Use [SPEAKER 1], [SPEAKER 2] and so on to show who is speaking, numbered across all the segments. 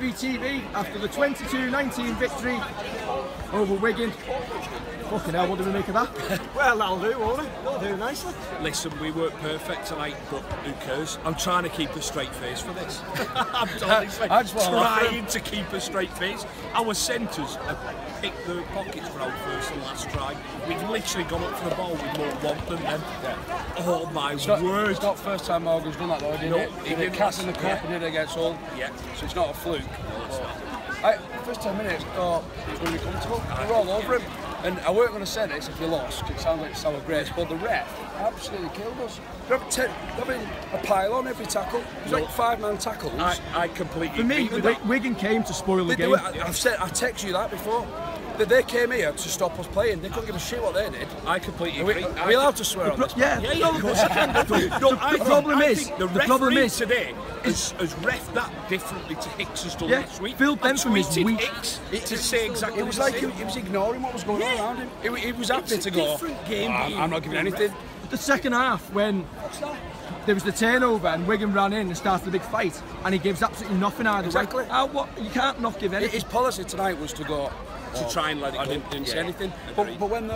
[SPEAKER 1] TV after the 22-19 victory over Wigan. Fucking hell, what do we make of that?
[SPEAKER 2] Well, that'll do, won't it? That'll do nicely.
[SPEAKER 3] Listen, we weren't perfect tonight, but who cares? I'm trying to keep a straight face for this. I'm honestly trying to keep a straight face. Our centres have picked the pockets for our first and last try. We've literally gone up for the ball with more want than them. Oh my word.
[SPEAKER 4] It's not the first time Morgan's done that though, did it? He did cast in the cup and did it against Hull.
[SPEAKER 3] Yeah.
[SPEAKER 4] So it's not a fluke. First 10 minutes, I thought it was going to be comfortable. We're all over him. And I weren't going to say this if you lost, because it sounds like sour grapes, but the ref absolutely killed us. They're having a pile on every tackle. It's like 5-man tackles.
[SPEAKER 3] I completely
[SPEAKER 1] For me, Wigan came to spoil the game.
[SPEAKER 4] I texted you that before. They came here to stop us playing. They couldn't give a shit what they did.
[SPEAKER 3] I completely agree.
[SPEAKER 4] Are we allowed to swear on this?
[SPEAKER 1] Yeah,
[SPEAKER 3] of course you can.
[SPEAKER 1] The problem is
[SPEAKER 3] today has ref that differently to Hicks has done last week.
[SPEAKER 1] Phil Bentham is weak.
[SPEAKER 3] Hicks to say exactly.
[SPEAKER 4] It was like he was ignoring what was going on around him. He was happy to go.
[SPEAKER 3] Different game.
[SPEAKER 4] I'm not giving anything.
[SPEAKER 1] The second half, when there was the turnover and Wigan ran in and started a big fight, and he gives absolutely nothing either
[SPEAKER 4] Exactly.
[SPEAKER 1] way. You can't not give anything.
[SPEAKER 4] His policy tonight was to go.
[SPEAKER 3] To try and let it go.
[SPEAKER 4] I didn't say anything. But when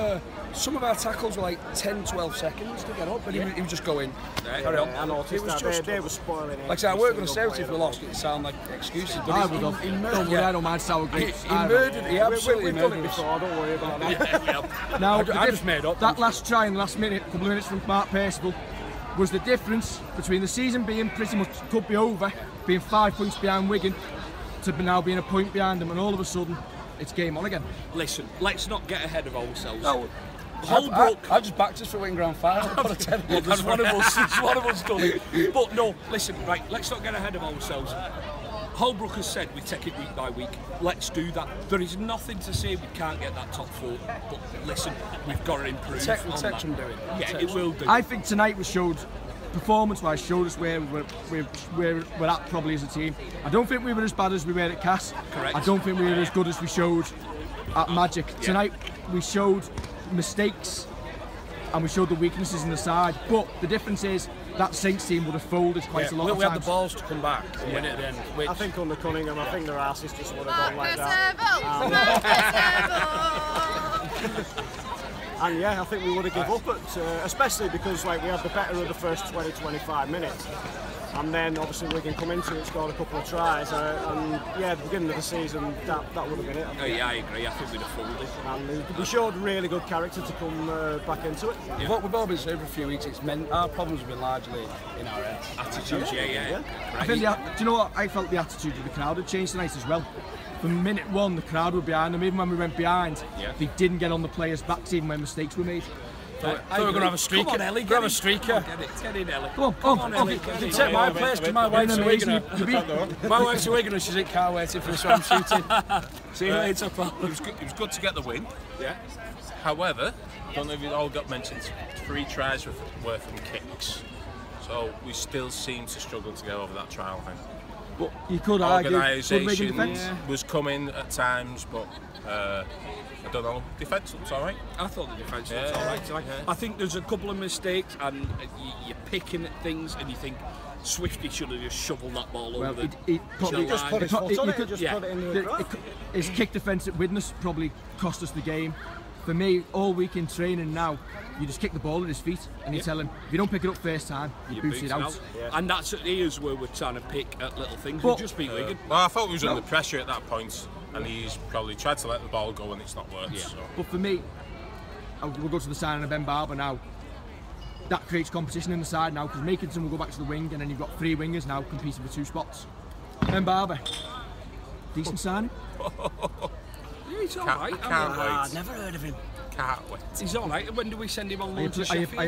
[SPEAKER 4] some of our tackles were like 10-12 seconds to get up, and he was just going. Carry on.
[SPEAKER 2] I noticed that they were spoiling it.
[SPEAKER 4] Like I said, I weren't going to say it if we lost. It sound like excuses. But
[SPEAKER 1] I would have. Don't worry, I don't mind sour grapes.
[SPEAKER 4] He murdered. He absolutely
[SPEAKER 2] We've done
[SPEAKER 4] murdered
[SPEAKER 2] it
[SPEAKER 4] us.
[SPEAKER 2] before. Don't worry about that.
[SPEAKER 1] Now,
[SPEAKER 4] I just made up.
[SPEAKER 1] That last try in the last couple of minutes from Mark Percival was the difference between the season being pretty much could be over, being 5 points behind Wigan, to now being a point behind them, and all of a sudden it's game on again.
[SPEAKER 3] Listen, let's not get ahead of ourselves.
[SPEAKER 4] No.
[SPEAKER 3] Holbrook.
[SPEAKER 4] I just backed us for winning grand final.
[SPEAKER 3] There's one of us done it. But no, listen, right, let's not get ahead of ourselves. Holbrook has said we take it week by week. Let's do that. There is nothing to say we can't get that top 4. But listen, we've got to improve.
[SPEAKER 4] Protection doing.
[SPEAKER 3] Yeah, it will do.
[SPEAKER 1] I think tonight was showed, performance-wise, showed us where we're at probably as a team. I don't think we were as bad as we were at Cass.
[SPEAKER 3] Correct.
[SPEAKER 1] I don't think we were as good as we showed at Magic.
[SPEAKER 3] Yeah.
[SPEAKER 1] Tonight we showed mistakes and we showed the weaknesses in the side. But the difference is that Saints team would have folded quite a lot of
[SPEAKER 4] We had
[SPEAKER 1] times.
[SPEAKER 4] the balls to come back and win it at the end. Which
[SPEAKER 2] I think under Cunningham, I think their asses just would have gone like that. And yeah, I think we would have given up at, especially because like we had the better of the first 20-25 minutes. And then obviously Wigan come into it, scored a couple of tries, and yeah, at the beginning of the season, that would have been it.
[SPEAKER 3] Yeah, I agree. I think we'd have folded.
[SPEAKER 2] And we showed really good character to come back into it.
[SPEAKER 4] Yeah. What we've all been saying for a few weeks, our problems have been largely in our heads.
[SPEAKER 3] Attitudes, yeah.
[SPEAKER 1] I think do you know what? I felt the attitude of the crowd had changed tonight as well. From minute one, the crowd were behind them. Even when we went behind, they didn't get on the players' backs even when mistakes were made.
[SPEAKER 4] I thought we were going to have a streaker.
[SPEAKER 3] Come on, Ellie,
[SPEAKER 4] have a streaker.
[SPEAKER 3] Get in, Ellie.
[SPEAKER 1] Come on,
[SPEAKER 3] Ellie.
[SPEAKER 4] You can take my place because my wife's a Wiganer. My wife's a Wiganer and she's in car waiting for us, so I'm shooting.
[SPEAKER 3] See you later, pal.
[SPEAKER 5] It was good to get the win.
[SPEAKER 3] Yeah.
[SPEAKER 5] However, I don't know if it all got mentioned, 3 tries were from kicks. So we still seem to struggle to get over that trial thing.
[SPEAKER 1] But you could argue good Wigan
[SPEAKER 5] Organisation
[SPEAKER 1] defence.
[SPEAKER 5] was coming at times, but I don't know. Defence looks alright.
[SPEAKER 3] I thought the defence looked alright tonight. I think there's a couple of mistakes, and you're picking at things, and you think Swifty should have just shoveled that ball over the.
[SPEAKER 2] He just put his foot on it, put it in the cross.
[SPEAKER 1] His kick defence at Widnes probably cost us the game. For me, all week in training now, you just kick the ball at his feet and you tell him, if you don't pick it up first time, you boot it out.
[SPEAKER 3] Yeah. And that's here's where we're trying to pick at little things. But, we just beat Wigan.
[SPEAKER 5] Well, I thought we was under pressure at that point, and he's probably tried to let the ball go and it's not worked.
[SPEAKER 3] Yeah.
[SPEAKER 5] So.
[SPEAKER 1] But for me, we'll go to the signing of Ben Barber now. That creates competition in the side now, because Makinson will go back to the wing, and then you've got 3 wingers now competing for 2 spots. Ben Barber, decent signing.
[SPEAKER 3] Yeah, he's alright.
[SPEAKER 5] I can't wait.
[SPEAKER 4] I've never heard of him.
[SPEAKER 5] Can't wait.
[SPEAKER 3] He's alright. When do we send him on loan to Sheffield?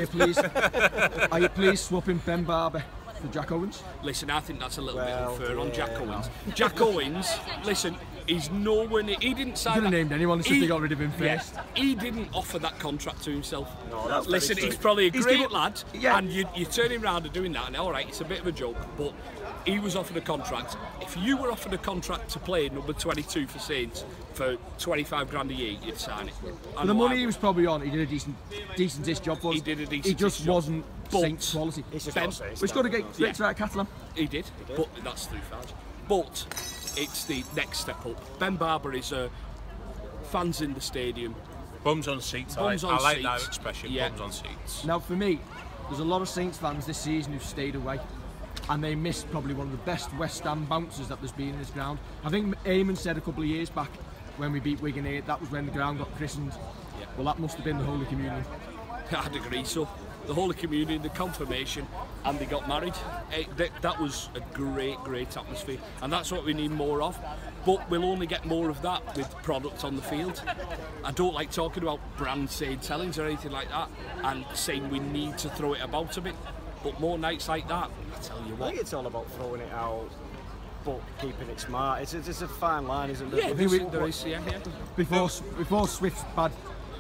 [SPEAKER 1] Are you pleased swapping Ben Barber for Jack Owens?
[SPEAKER 3] Listen, I think that's a little bit unfair on Jack Owens. Jack Owens, listen, he's nowhere near. He didn't sign.
[SPEAKER 1] He could have named anyone since they got rid of him first.
[SPEAKER 3] He didn't offer that contract to himself.
[SPEAKER 2] No, that's
[SPEAKER 3] listen, he's probably a great lad,
[SPEAKER 1] yeah.
[SPEAKER 3] and you turn him round and doing that, and all right, it's a bit of a joke, but he was offered a contract. If you were offered a contract to play number 22 for Saints for 25 grand a year, you'd sign it.
[SPEAKER 1] For the money he was probably on, he did a decent-ish job for us.
[SPEAKER 3] He did a decent
[SPEAKER 1] He just
[SPEAKER 3] job.
[SPEAKER 1] wasn't Saints quality.
[SPEAKER 2] It's just
[SPEAKER 3] Ben,
[SPEAKER 2] not Saints.
[SPEAKER 1] We've got to get right Catalan.
[SPEAKER 3] He did, but that's through Farge. But it's the next step up. Ben Barber is fans in the stadium.
[SPEAKER 5] Bums on seats. I like that expression, bums on seats.
[SPEAKER 1] Now for me, there's a lot of Saints fans this season who've stayed away, and they missed probably one of the best West Ham bouncers that there's been in this ground. I think Eamon said a couple of years back when we beat Wigan 8, that was when the ground got christened. Yeah. Well, that must have been the Holy Communion.
[SPEAKER 3] I'd agree so. The Holy Communion, the confirmation, and they got married. That was a great atmosphere, and that's what we need more of. But we'll only get more of that with products on the field. I don't like talking about brand saying tellings or anything like that, and saying we need to throw it about a bit. But more nights like that, I tell you what.
[SPEAKER 2] I think it's all about throwing it out, but keeping it smart. It's a fine line, isn't it?
[SPEAKER 3] Yeah, there is.
[SPEAKER 1] Before Swift's bad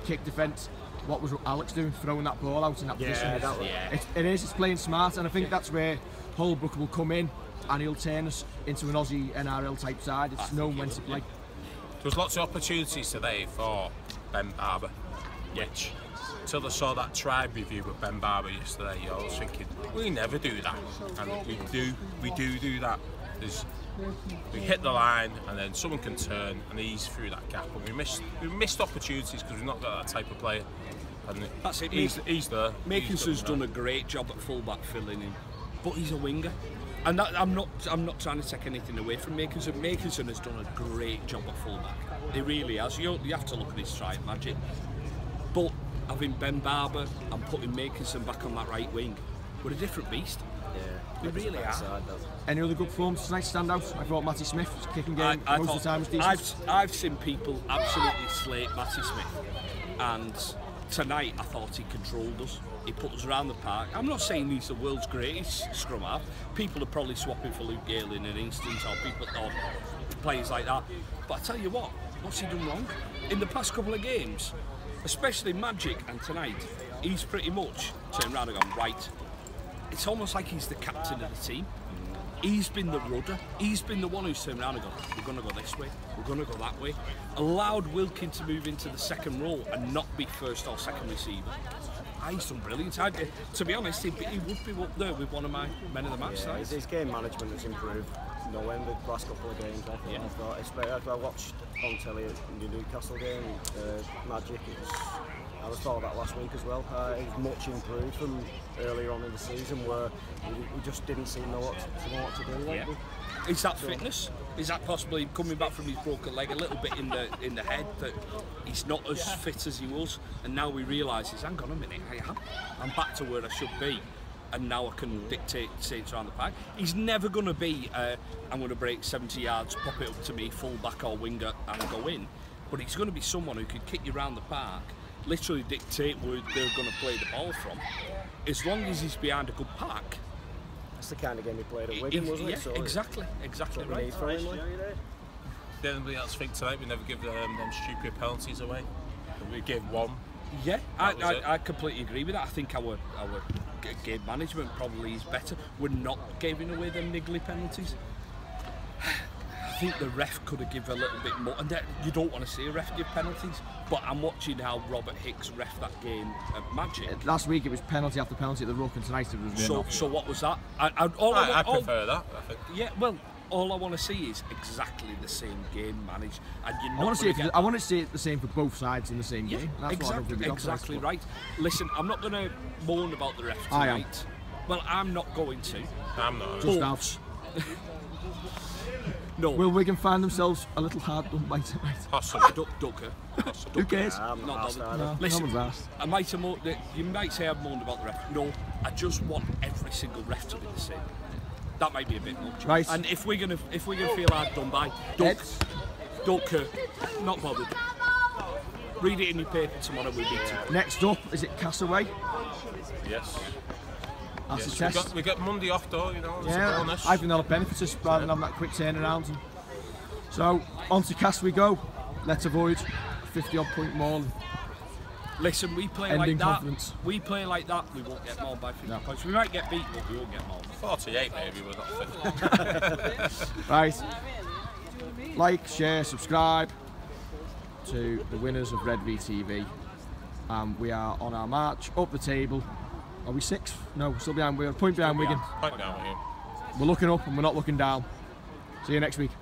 [SPEAKER 1] kick defence, what was Alex doing, throwing that ball out in that position? It's playing smart, and I think that's where Holbrook will come in, and he'll turn us into an Aussie NRL type side. It's known when to play.
[SPEAKER 5] There was lots of opportunities today for Ben Barber, which until I saw that tribe review with Ben Barber yesterday, I was thinking we never do that, and we do that. We hit the line, and then someone can turn and ease through that gap, and we missed opportunities because we've not got that type of player. And
[SPEAKER 3] that's it.
[SPEAKER 5] He's there.
[SPEAKER 3] Makinson's done a great job at fullback filling in, but he's a winger, and that, I'm not trying to take anything away from Makinson. Makinson has done a great job at fullback. He really has. You have to look at his strike magic, but having Ben Barber and putting Makinson back on that right wing, we're a different beast.
[SPEAKER 2] Yeah,
[SPEAKER 3] we really are.
[SPEAKER 1] Any other good forms tonight stand out? I thought Matty Smith's kicking game most of the time was decent.
[SPEAKER 3] I've seen people absolutely slate Matty Smith, and tonight I thought he controlled us. He put us around the park. I'm not saying he's the world's greatest scrum half. People are probably swapping for Luke Gale in an instant, or players like that. But I tell you what's he done wrong? In the past couple of games, especially Magic and tonight, he's pretty much turned around and gone, right, it's almost like he's the captain of the team. He's been the rudder. He's been the one who's turned around and gone, we're going to go this way, we're going to go that way. Allowed Wilkin to move into the second row and not be first or second receiver. He's done brilliant. To be honest, he would be up there with one of my men of the match.
[SPEAKER 2] Yeah, his game management has improved. In the last couple of games, I watched on telly in the Newcastle game, Magic. I was thought that last week as well. It was much improved from earlier on in the season, where we just didn't seem to know what to do.
[SPEAKER 3] Yeah. Is that fitness? Is that possibly coming back from his broken leg a little bit in the head, that he's not as fit as he was, and now he realises, hang on a minute, I'm back to where I should be, and now I can dictate Saints around the park. He's never going to be, I'm going to break 70 yards, pop it up to me, full back or winger, and go in. But he's going to be someone who can kick you around the park, literally dictate where they're going to play the ball from, as long as he's behind a good pack.
[SPEAKER 2] That's the kind of game he played at Wigan, wasn't it?
[SPEAKER 3] Yeah, so exactly right.
[SPEAKER 5] Did anybody else think tonight we never give them stupid penalties away? We gave one.
[SPEAKER 3] Yeah, I completely agree with that. I think our game management probably is better. We're not giving away them niggly penalties. I think the ref could have given a little bit more, and you don't want to see a ref give penalties, but I'm watching how Robert Hicks ref that game at Magic.
[SPEAKER 1] Last week it was penalty after penalty at the Ruck, and tonight it was
[SPEAKER 3] so what was that? I
[SPEAKER 5] prefer that, I think.
[SPEAKER 3] Yeah, well, all I want to see is exactly the same game managed, and you're not
[SPEAKER 1] I want to see it the same for both sides in the same game. That's
[SPEAKER 3] exactly right. Listen, I'm not going to moan about the ref tonight. Well, I'm not going to.
[SPEAKER 5] I'm not.
[SPEAKER 1] Just out.
[SPEAKER 3] No.
[SPEAKER 1] Will Wigan find themselves a little hard done by tonight?
[SPEAKER 5] Possibly.
[SPEAKER 1] Who cares?
[SPEAKER 3] Listen, I might have you might say I've moaned about the ref. No, I just want every single ref to be the same. That might be a bit much.
[SPEAKER 1] Right.
[SPEAKER 3] And if we're gonna feel hard done by, don't care. Not bothered. Read it in your paper tomorrow. We need to.
[SPEAKER 1] Next up, is it Castaway?
[SPEAKER 5] Yes.
[SPEAKER 1] That's a test.
[SPEAKER 5] We got Monday off though, you know.
[SPEAKER 1] Yeah, I think that'll benefit us rather than having that quick turnaround. So on to Cast we go. Let's avoid 50-odd point maul.
[SPEAKER 3] Listen, we play like that. We play like that. We won't get mauled by 50 points. We might get beat, but we won't get mauled.
[SPEAKER 5] 48 maybe. We're not 50.
[SPEAKER 1] Right. Like, share, subscribe to the winners of Red VTV. We are on our march up the table. Are we sixth? No, we're still behind. We're a point behind Wigan.
[SPEAKER 5] Point down,
[SPEAKER 1] We're looking up and we're not looking down. See you next week.